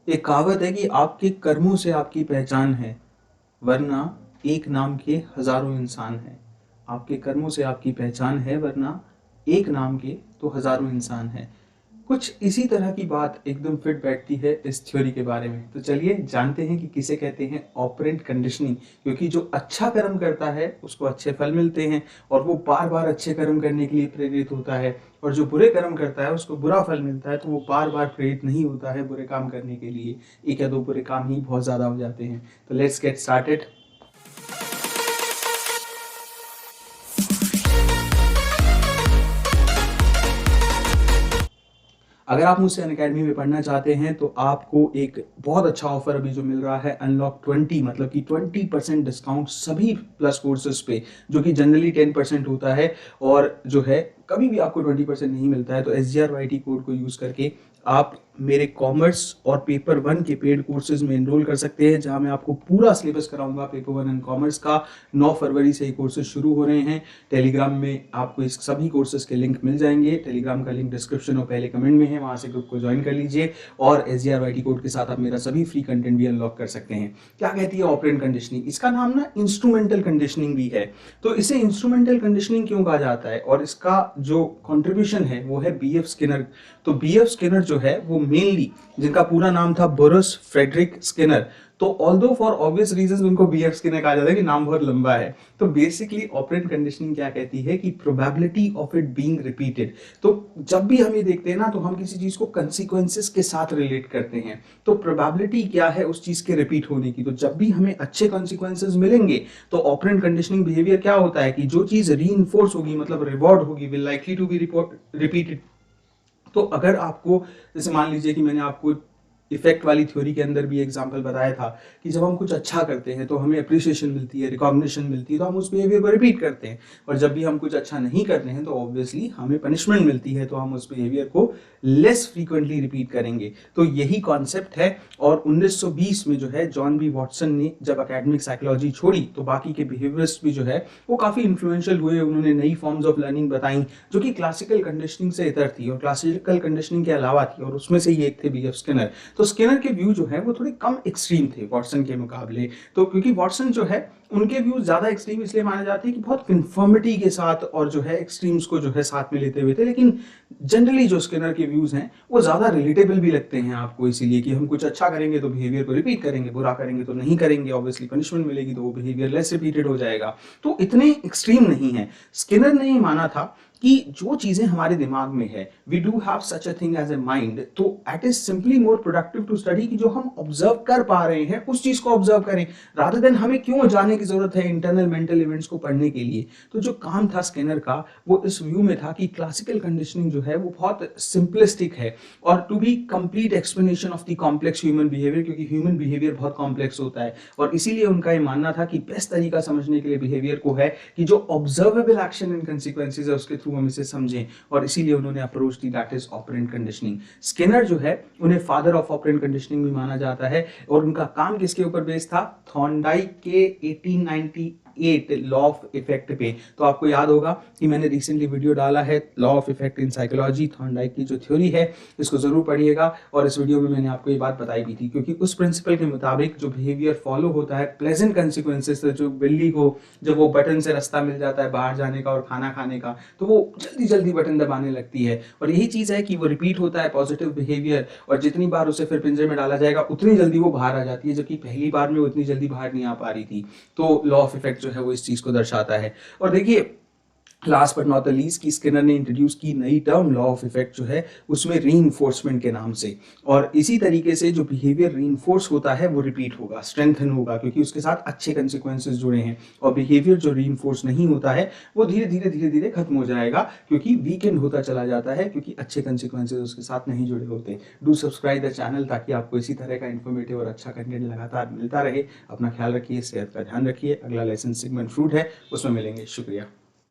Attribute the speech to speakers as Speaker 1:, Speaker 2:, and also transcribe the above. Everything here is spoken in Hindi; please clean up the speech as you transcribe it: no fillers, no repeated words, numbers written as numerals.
Speaker 1: एक कहावत है कि आपके कर्मों से आपकी पहचान है, वरना एक नाम के हजारों इंसान हैं। आपके कर्मों से आपकी पहचान है, वरना एक नाम के तो हजारों इंसान हैं। कुछ इसी तरह की बात एकदम फिट बैठती है इस थ्योरी के बारे में। तो चलिए जानते हैं कि किसे कहते हैं ऑपरेंट कंडीशनिंग। क्योंकि जो अच्छा कर्म करता है उसको अच्छे फल मिलते हैं और वो बार बार अच्छे कर्म करने के लिए प्रेरित होता है, और जो बुरे कर्म करता है उसको बुरा फल मिलता है, तो वो बार बार प्रेरित नहीं होता है बुरे काम करने के लिए। एक या दो बुरे काम ही बहुत ज़्यादा हो जाते हैं। तो लेट्स गेट स्टार्टेड। अगर आप मुझसे अनअकैडमी में पढ़ना चाहते हैं तो आपको एक बहुत अच्छा ऑफर अभी जो मिल रहा है अनलॉक 20, मतलब कि 20% डिस्काउंट सभी प्लस कोर्सेज पे, जो कि जनरली 10% होता है। और जो है कभी भी आपको 20% नहीं मिलता है। तो SGRYT कोड को यूज़ करके आप मेरे कॉमर्स और पेपर 1 के पेड कोर्सेज में एनरोल कर सकते हैं, जहां मैं आपको पूरा सिलेबस कराऊंगा पेपर 1 एंड कॉमर्स का। 9 फरवरी से ये कोर्सेज शुरू हो रहे हैं। टेलीग्राम में आपको इस सभी कोर्सेज के लिंक मिल जाएंगे। टेलीग्राम का लिंक डिस्क्रिप्शन और पहले कमेंट में है, वहां से ग्रुप को ज्वाइन कर लीजिए। और SGRYT कोड के साथ आप मेरा सभी फ्री कंटेंट भी अनलॉक कर सकते हैं। क्या कहती है ऑपरेंट कंडीशनिंग? इसका नाम ना इंस्ट्रूमेंटल कंडीशनिंग भी है। तो इसे इंस्ट्रूमेंटल कंडीशनिंग क्यों कहा जाता है, और इसका जो कॉन्ट्रीब्यूशन है वो है BF स्किनर। तो BF स्किनर जो है वो मेनली, जिनका पूरा नाम था बोरुस फ्रेडरिक स्किनर, तो ऑल्दो फॉर ऑब्वियस रीजंस उनको BF स्किनर कहा जाता है कि नाम बहुत लंबा है। तो बेसिकली ऑपरेंट कंडीशनिंग क्या कहती है कि probability of it being repeated. तो जब भी हम ये देखते हैं ना, तो हम किसी चीज को कंसिक्वेंसेस के साथ रिलेट करते हैं। तो प्रोबेबिलिटी क्या है उस चीज के रिपीट होने की। तो जब भी हमें अच्छे कॉन्सिक्वेंसेस मिलेंगे तो ऑपरेंट कंडीशनिंग बिहेवियर क्या होता है कि जो चीज रीइंफोर्स होगी, मतलब रिवॉर्ड होगी, will likely to be repeated. तो अगर आपको, जैसे मान लीजिए कि मैंने आपको इफेक्ट वाली थ्योरी के अंदर भी एग्जांपल बताया था कि जब हम कुछ अच्छा करते हैं तो हमें अप्रिसिएशन मिलती है, रिकॉग्निशन मिलती है, तो हम उस बिहेवियर को रिपीट करते हैं। और जब भी हम कुछ अच्छा नहीं करते हैं तो ऑब्वियसली हमें पनिशमेंट मिलती है, तो हम उस बिहेवियर को लेस फ्रीक्वेंटली रिपीट करेंगे। तो यही कॉन्सेप्ट है। और 1920 में जो है जॉन बी वॉटसन ने जब एकेडमिक साइकोलॉजी छोड़ी, तो बाकी के बिहेवियरिस्ट भी जो है वो काफी इन्फ्लुएंशियल हुए। उन्होंने नई फॉर्म्स ऑफ लर्निंग बताई जो कि क्लासिकल कंडीशनिंग से इतर थी और क्लासिकल कंडीशनिंग के अलावा थी, और उसमें से ही एक थे BF स्किनर। तो स्किनर के व्यू जो है वो थोड़े कम एक्सट्रीम थे वॉटसन के मुकाबले। तो क्योंकि वॉटसन जो है उनके व्यूज ज्यादा एक्सट्रीम इसलिए माने जाते हैं कि बहुत कन्फर्मिटी के साथ और जो है एक्सट्रीम्स को जो है साथ में लेते हुए थे। लेकिन जनरली जो स्किनर के व्यूज हैं वो ज्यादा रिलेटेबल भी लगते हैं आपको, इसीलिए कि हम कुछ अच्छा करेंगे तो बिहेवियर को रिपीट करेंगे, बुरा करेंगे तो नहीं करेंगे, ऑब्वियसली पनिशमेंट मिलेगी तो वो बिहेवियर लेस रिपीटेड हो जाएगा। तो इतने एक्सट्रीम नहीं है। स्किनर ने ये माना था कि जो चीजें हमारे दिमाग में है, we do have such a thing as a mind, तो it is simply more productive to study कि जो हम ऑब्जर्व कर पा रहे हैं उस चीज को ऑब्जर्व करें, रादर देन हमें क्यों जाने की जरूरत है इंटरनल मेंटल इवेंट्स को पढ़ने के लिए। तो जो काम था स्किनर का वो इस व्यू में था कि क्लासिकल कंडीशनिंग जो है वो बहुत सिंपलिस्टिक है और to be complete explanation of the complex human behaviour, क्योंकि ह्यूमन बिहेवियर बहुत कॉम्प्लेक्स होता है। और इसीलिए उनका ये मानना था कि बेस्ट तरीका समझने के लिए बिहेवियर को है कि जो ऑब्जर्वेबल एक्शन एंड कंसिक्वेंसेस है उसके थ्रू हम इसे समझें, और इसीलिए उन्होंने approach the, that is operant conditioning. Skinner जो है उन्हें फादर ऑफ ऑपरेंट कंडीशनिंग भी माना जाता है, और उनका काम किसके ऊपर बेस्ड था? थॉर्नडाइक के 1898 लॉ ऑफ इफेक्ट पे। तो आपको याद होगा कि मैंने रिसेंटली वीडियो डाला है law of effect in psychology, Thorndike की जो थ्योरी है, इसको जरूर पढ़िएगा। और इस वीडियो में मैंने आपको ये बात बताई भी थी, क्योंकि उस प्रिंसिपल के मुताबिक जो बिहेवियर फॉलो होता है, प्लेजेंट कंसिक्वेंसेस, जो बिल्ली को जब वो बटन से रास्ता मिल जाता है बाहर जाने का और खाना खाने का, तो वो जल्दी जल्दी बटन दबाने लगती है। और यही चीज है कि वो रिपीट होता है पॉजिटिव बिहेवियर, और जितनी बार उसे फिर पिंजरे में डाला जाएगा उतनी जल्दी वो बाहर आ जाती है, जबकि पहली बार में वो इतनी जल्दी बाहर नहीं आ पा रही थी। तो लॉ ऑफ इफेक्ट जो है वो इस चीज को दर्शाता है। और देखिए, last but not the least की स्किनर ने इंट्रोड्यूस की नई टर्म लॉ ऑफ इफेक्ट जो है उसमें रीइंफोर्समेंट के नाम से। और इसी तरीके से जो बिहेवियर रीइंफोर्स होता है वो रिपीट होगा, स्ट्रेंथन होगा, क्योंकि उसके साथ अच्छे कंसिक्वेंसेस जुड़े हैं। और बिहेवियर जो रीइंफोर्स नहीं होता है वो धीरे धीरे खत्म हो जाएगा, क्योंकि वीकेंड होता चला जाता है, क्योंकि अच्छे कंसिक्वेंसेस उसके साथ नहीं जुड़े होते। डू सब्सक्राइब द चैनल ताकि आपको इसी तरह का इन्फॉर्मेटिव और अच्छा कंटेंट लगातार मिलता रहे। अपना ख्याल रखिए, सेहत का ध्यान रखिए। अगला लेसन सिगमेंट फ्रूट है, उसमें मिलेंगे। शुक्रिया।